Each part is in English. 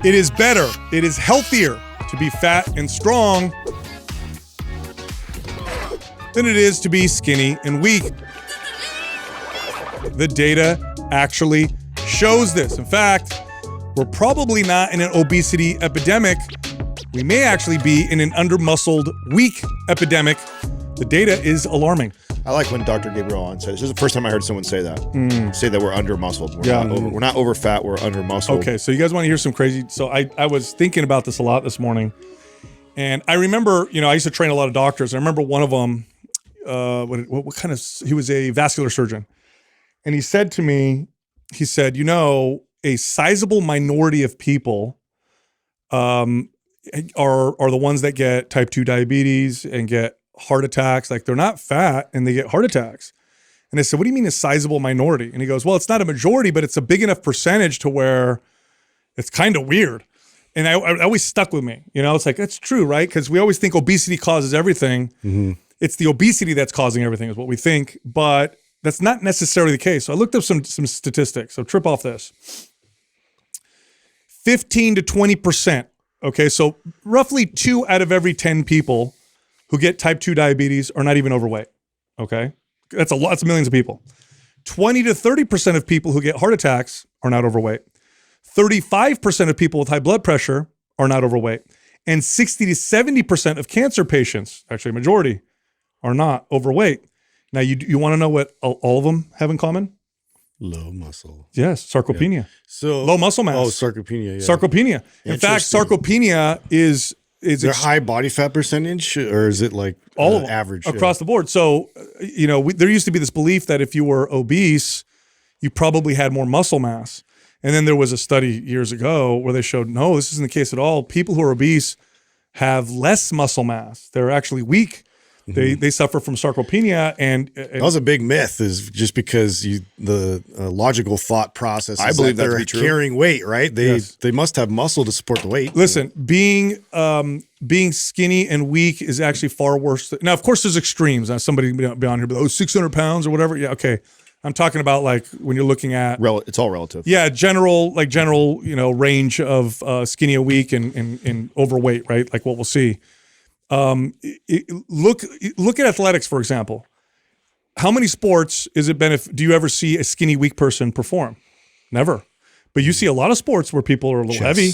It is better, it is healthier to be fat and strong than it is to be skinny and weak. The data actually shows this. In fact, we're probably not in an obesity epidemic. We may actually be in an under-muscled, weak epidemic. The data is alarming. I like when Dr. Gabriel Allen said, this is the first time I heard someone say that. Say that we're under-muscled. We're not over-fat, we're under-muscled. Okay, so you guys want to hear some crazy... So I was thinking about this a lot this morning. And I remember, I used to train a lot of doctors. I remember one of them, what kind of... He was a vascular surgeon. And he said to me, a sizable minority of people are the ones that get type 2 diabetes and get heart attacks. Like, they're not fat and they get heart attacks. And I said, what do you mean a sizable minority? And he goes, well, it's not a majority, but it's a big enough percentage to where it's kind of weird. And I always stuck with me. It's like, that's true, right? Because we always think obesity causes everything. Mm-hmm. It's the obesity that's causing everything is what we think, but that's not necessarily the case. So I looked up some statistics. So trip off this. 15 to 20%. Okay, so roughly 2 out of every 10 people who get type 2 diabetes are not even overweight. Okay, that's a lot. That's millions of people. 20 to 30% of people who get heart attacks are not overweight. 35% of people with high blood pressure are not overweight. And 60 to 70% of cancer patients, actually a majority, are not overweight. Now, you want to know what all of them have in common? Low muscle. Yes, sarcopenia. Yeah. So low muscle mass. Oh, sarcopenia. Yeah. Sarcopenia. In fact, sarcopenia is there high body fat percentage, or is it like all average across the board? So, there used to be this belief that if you were obese, you probably had more muscle mass. And then there was a study years ago where they showed, no, this isn't the case at all. People who are obese have less muscle mass. They're actually weak. They suffer from sarcopenia, and that was a big myth. Is just because the logical thought process. I believe that they're carrying weight, right? They must have muscle to support the weight. Listen, being skinny and weak is actually far worse. Now, of course, there's extremes. Now, somebody be on here, 600 pounds or whatever. Yeah, okay. I'm talking about like when you're looking at it's all relative. Yeah, general range of skinny and weak and overweight, right? Like what we'll see. Look at athletics, for example. How many sports do you ever see a skinny, weak person perform? Never. But you see a lot of sports where people are a little heavy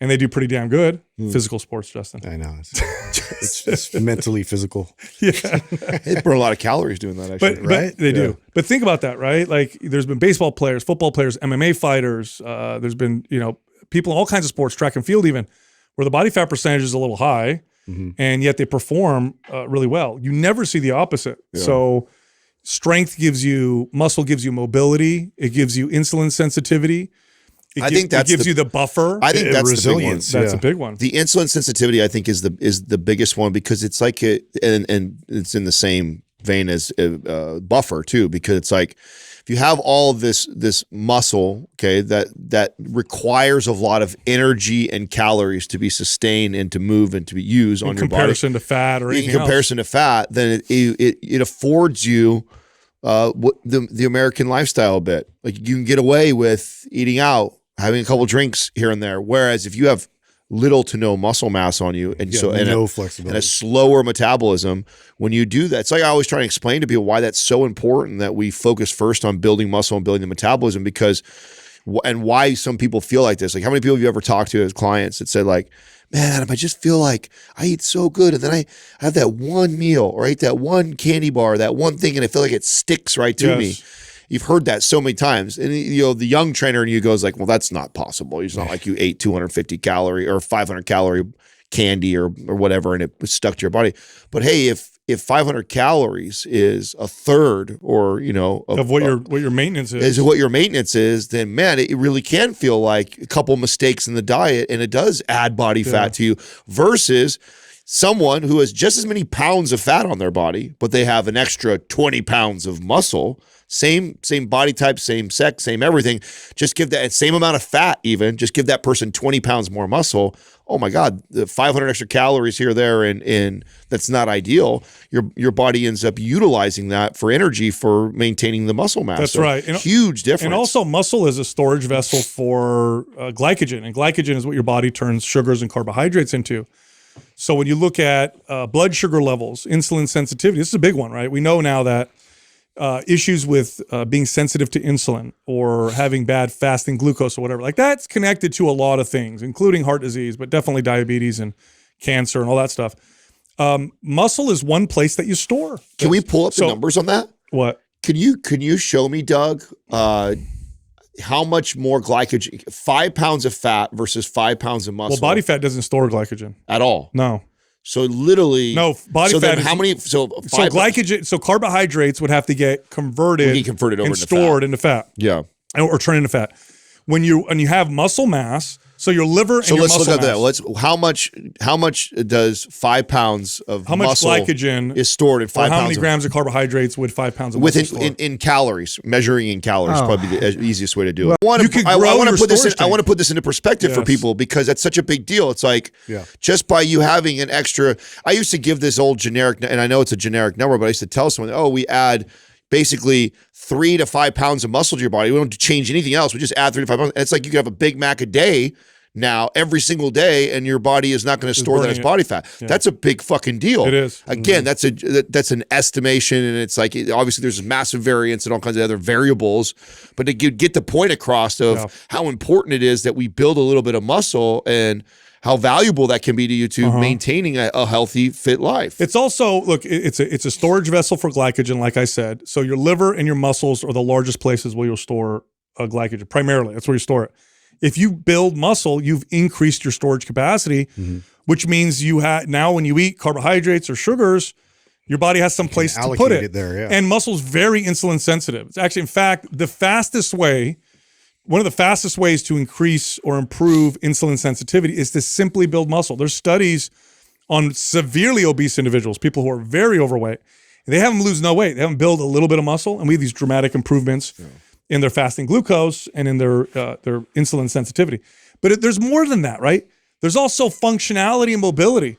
and they do pretty damn good. Physical sports, Justin. I know. It's mentally physical. Yeah. They burn a lot of calories doing that, actually, right? But they do. But think about that, right? Like there's been baseball players, football players, MMA fighters. There's been, people in all kinds of sports, track and field even, where the body fat percentage is a little high. And yet they perform really well. You never see the opposite. Yeah. So strength muscle gives you mobility. It gives you insulin sensitivity. It gives you the buffer. I think that's resilience. That's a big one. The insulin sensitivity, I think, is the biggest one because it's like and it's in the same vein as buffer too, because it's like if you have all of this muscle, okay, that requires a lot of energy and calories to be sustained and to move and to be used on your body. In comparison to fat or anything else. In comparison to fat, then it affords you the American lifestyle a bit. Like you can get away with eating out, having a couple drinks here and there. Whereas if you have little to no muscle mass on you, and flexibility and a slower metabolism, when you do that, it's like I always try to explain to people why that's so important that we focus first on building muscle and building the metabolism, because and why some people feel like this. Like how many people have you ever talked to as clients that said like, man, I just feel like I eat so good and then I have that one meal or I eat that one candy bar, that one thing, and I feel like it sticks right to me. You've heard that so many times. And the young trainer in you goes like, well, that's not possible. It's not like you ate 250 calorie or 500 calorie candy or whatever and it stuck to your body. But hey, if 500 calories is a third or, of what your maintenance is what your maintenance is, then man, it really can feel like a couple mistakes in the diet and it does add body fat to you versus someone who has just as many pounds of fat on their body, but they have an extra 20 pounds of muscle, same body type, same sex, same everything, just give that same amount of fat, even just give that person 20 pounds more muscle. Oh my God, the 500 extra calories here, there, and that's not ideal. Your body ends up utilizing that for energy for maintaining the muscle mass. That's right. Huge difference. And also muscle is a storage vessel for glycogen, and glycogen is what your body turns sugars and carbohydrates into. So when you look at blood sugar levels, insulin sensitivity, this is a big one, right? We know now that issues with being sensitive to insulin or having bad fasting glucose or whatever, like that's connected to a lot of things, including heart disease, but definitely diabetes and cancer and all that stuff. Muscle is one place that you store. Can we pull up the numbers on that? What? Can you show me, Doug, how much more glycogen, 5 pounds of fat versus 5 pounds of muscle? Well, body fat doesn't store glycogen. At all? No. So literally, no, body so fat. Then how many? So glycogen. So carbohydrates would have to get converted over and into stored into fat. Yeah, or turn into fat. When you have muscle mass, so your liver and your muscle mass. So let's look at that. How much does 5 pounds of muscle glycogen is stored in 5 pounds? How many grams of carbohydrates would 5 pounds of muscle store? In calories? Measuring in calories probably the easiest way to do it. I want to put this into perspective for people because that's such a big deal. It's like just by you having an extra. I used to give this old generic, and I know it's a generic number, but I used to tell someone, "Oh, we add basically 3 to 5 pounds of muscle to your body. We don't change anything else. We just add 3 to 5 pounds." And it's like you could have a Big Mac a day now, every single day, and your body is not going to store that as body fat. Yeah. That's a big fucking deal. It is. Again, that's an estimation, and it's like obviously there's massive variance and all kinds of other variables, but to get the point across of how important it is that we build a little bit of muscle and how valuable that can be to you to maintaining a healthy, fit life. It's also, look, it's a storage vessel for glycogen, like I said. So your liver and your muscles are the largest places where you'll store glycogen, primarily. That's where you store it. If you build muscle, you've increased your storage capacity, which means now when you eat carbohydrates or sugars, your body has some place to put it. There, yeah. And muscle's very insulin sensitive. It's actually, in fact, one of the fastest ways to increase or improve insulin sensitivity is to simply build muscle. There's studies on severely obese individuals, people who are very overweight, and they have them lose no weight. They have them build a little bit of muscle, and we have these dramatic improvements in their fasting glucose and in their insulin sensitivity. But there's more than that, right? There's also functionality and mobility.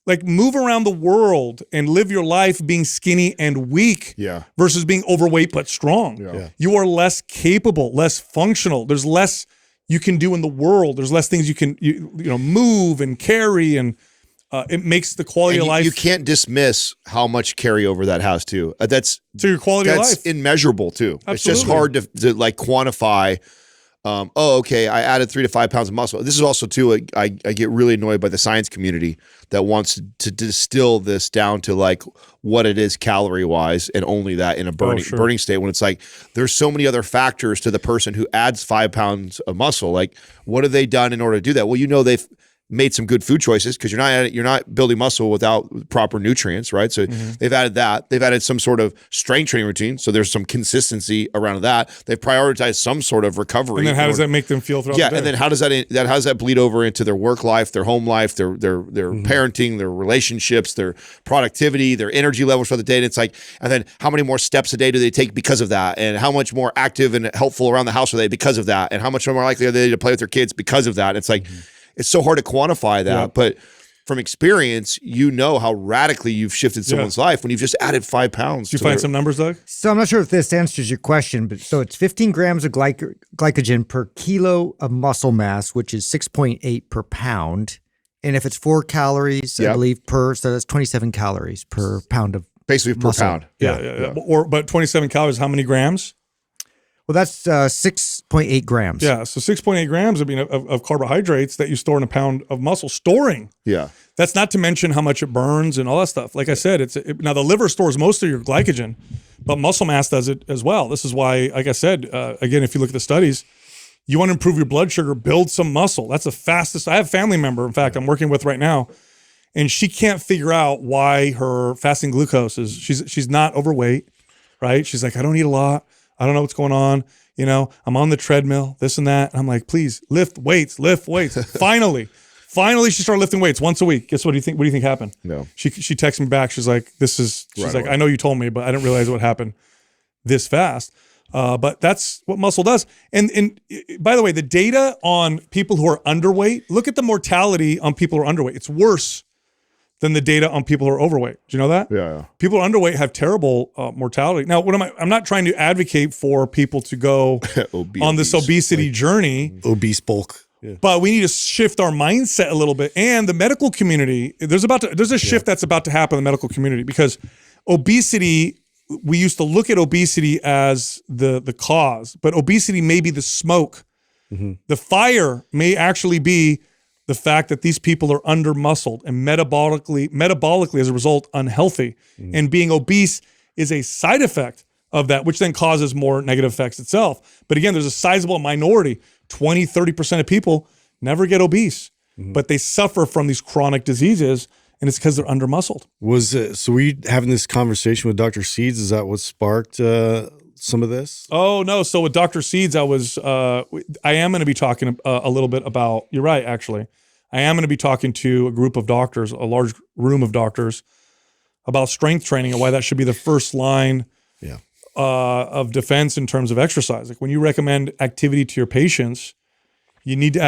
Like move around the world and live your life being skinny and weak versus being overweight but strong. Yeah. You are less capable, less functional. There's less you can do in the world. There's less things you can move and carry, and it makes the quality of life. You can't dismiss how much carryover that has too. That's to your quality of life. That's immeasurable too. Absolutely. It's just hard to like quantify. Okay, I added 3 to 5 pounds of muscle. This is also too, I get really annoyed by the science community that wants to distill this down to like what it is calorie wise and only that in a burning state, when it's like there's so many other factors to the person who adds 5 pounds of muscle. Like what have they done in order to do that? Well, they've made some good food choices because you're not building muscle without proper nutrients, right? So they've added that. They've added some sort of strength training routine, so there's some consistency around that. They've prioritized some sort of recovery. And then how does that make them feel throughout the day? And then how does that bleed over into their work life, their home life, their parenting, their relationships, their productivity, their energy levels for the day? And it's like, and then how many more steps a day do they take because of that? And how much more active and helpful around the house are they because of that? And how much more likely are they to play with their kids because of that? And it's like, it's so hard to quantify that, but from experience, how radically you've shifted someone's life when you've just added 5 pounds. Did you find some numbers, Doug? So I'm not sure if this answers your question, but so it's 15 grams of glycogen per kilo of muscle mass, which is 6.8 per pound. And if it's 4 calories, I believe so that's 27 calories per pound of basically per muscle. pound. Yeah. But 27 calories, how many grams? Well, that's 6.8 grams. Yeah, so 6.8 grams of carbohydrates that you store in a pound of muscle. Storing. Yeah. That's not to mention how much it burns and all that stuff. Like I said, now the liver stores most of your glycogen, but muscle mass does it as well. This is why, like I said, again, if you look at the studies, you want to improve your blood sugar, build some muscle. That's the fastest. I have a family member, in fact, I'm working with right now, and she can't figure out why her fasting glucose is, she's not overweight, right? She's like, I don't eat a lot. I don't know what's going on. I'm on the treadmill, this and that. And I'm like, please lift weights. Finally, Finally, she started lifting weights once a week. Guess what do you think? What do you think happened? No. She texts me back. She's like, she's Right like, away. I know you told me, but I didn't realize what happened this fast. But that's what muscle does. And by the way, the data on people who are underweight, look at the mortality on people who are underweight. It's worse than the data on people who are overweight. Do you know that? Yeah. People who are underweight have terrible mortality. Now, I'm not trying to advocate for people to go on this obesity journey. Obese bulk. Yeah. But we need to shift our mindset a little bit. And the medical community, there's a shift that's about to happen in the medical community, because obesity, we used to look at obesity as the cause, but obesity may be the smoke. The fire may actually be the fact that these people are under muscled and metabolically as a result unhealthy. And being obese is a side effect of that, which then causes more negative effects itself. But again, there's a sizable minority, 20, 30% of people never get obese, but they suffer from these chronic diseases, and it's because they're under muscled. So were you having this conversation with Dr. Seeds? Is that what sparked some of this? Oh no! So with Dr. Seeds, I am going to be talking a little bit about. You're right, actually. I am going to be talking to a group of doctors, a large room of doctors, about strength training and why that should be the first line of defense in terms of exercise. Like when you recommend activity to your patients, you need to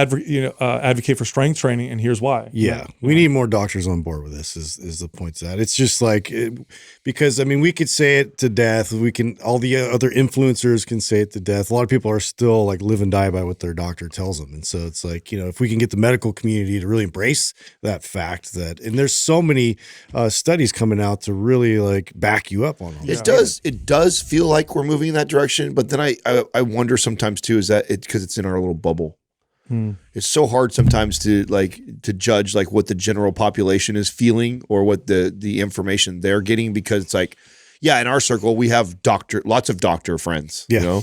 advocate for strength training, and here's why. Yeah, we need more doctors on board with this. Is the point to that? It's just like because I mean, we could say it to death. We can, all the other influencers can say it to death. A lot of people are still like live and die by what their doctor tells them, and so it's like, you know, if we can get the medical community to really embrace that fact that, and there's so many studies coming out to really like back you up on all that. It does feel like we're moving in that direction, but then I wonder sometimes too, is that because it's in our little bubble. It's so hard sometimes to judge like what the general population is feeling or what the information they're getting, because it's like, yeah, in our circle we have lots of doctor friends, you know,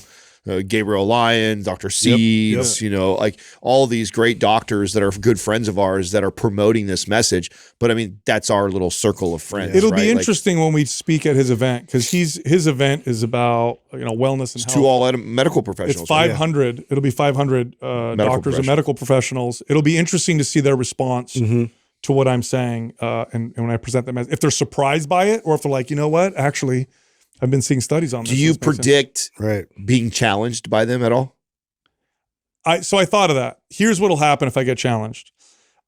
Gabriel Lyon, Dr. Seeds, you know, like all these great doctors that are good friends of ours that are promoting this message. But I mean, that's our little circle of friends. It'll be interesting when we speak at his event, because his event is about, you know, wellness and health. To all medical professionals. It's 500. Right? It'll be 500 doctors and medical professionals. It'll be interesting to see their response to what I'm saying, and when I present them, if they're surprised by it, or if they're like, you know what, actually, I've been seeing studies on this. Do you predict being challenged by them at all? So I thought of that. Here's what'll happen if I get challenged.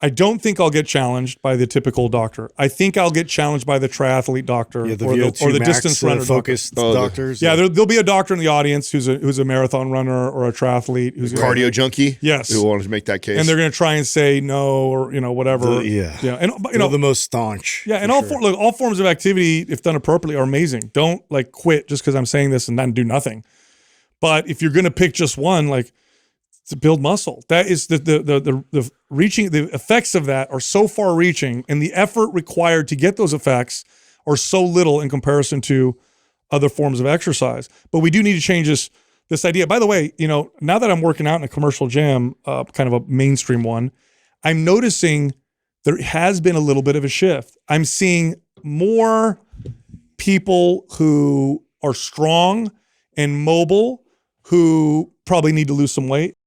I don't think I'll get challenged by the typical doctor. I think I'll get challenged by the triathlete doctor or the distance runner focused doctors. Yeah, there'll be a doctor in the audience who's a marathon runner or a triathlete who's cardio junkie. Yes, who wanted to make that case, and they're going to try and say no, or you know, whatever. And you know, the most staunch. Yeah, and all forms of activity, if done appropriately, are amazing. Don't like quit just because I'm saying this and then do nothing. But if you're going to pick just one, like, to build muscle, that is the reaching, the effects of that are so far reaching, and the effort required to get those effects are so little in comparison to other forms of exercise. But we do need to change this idea. By the way, you know, now that I'm working out in a commercial gym, kind of a mainstream one, I'm noticing there has been a little bit of a shift. I'm seeing more people who are strong and mobile who probably need to lose some weight.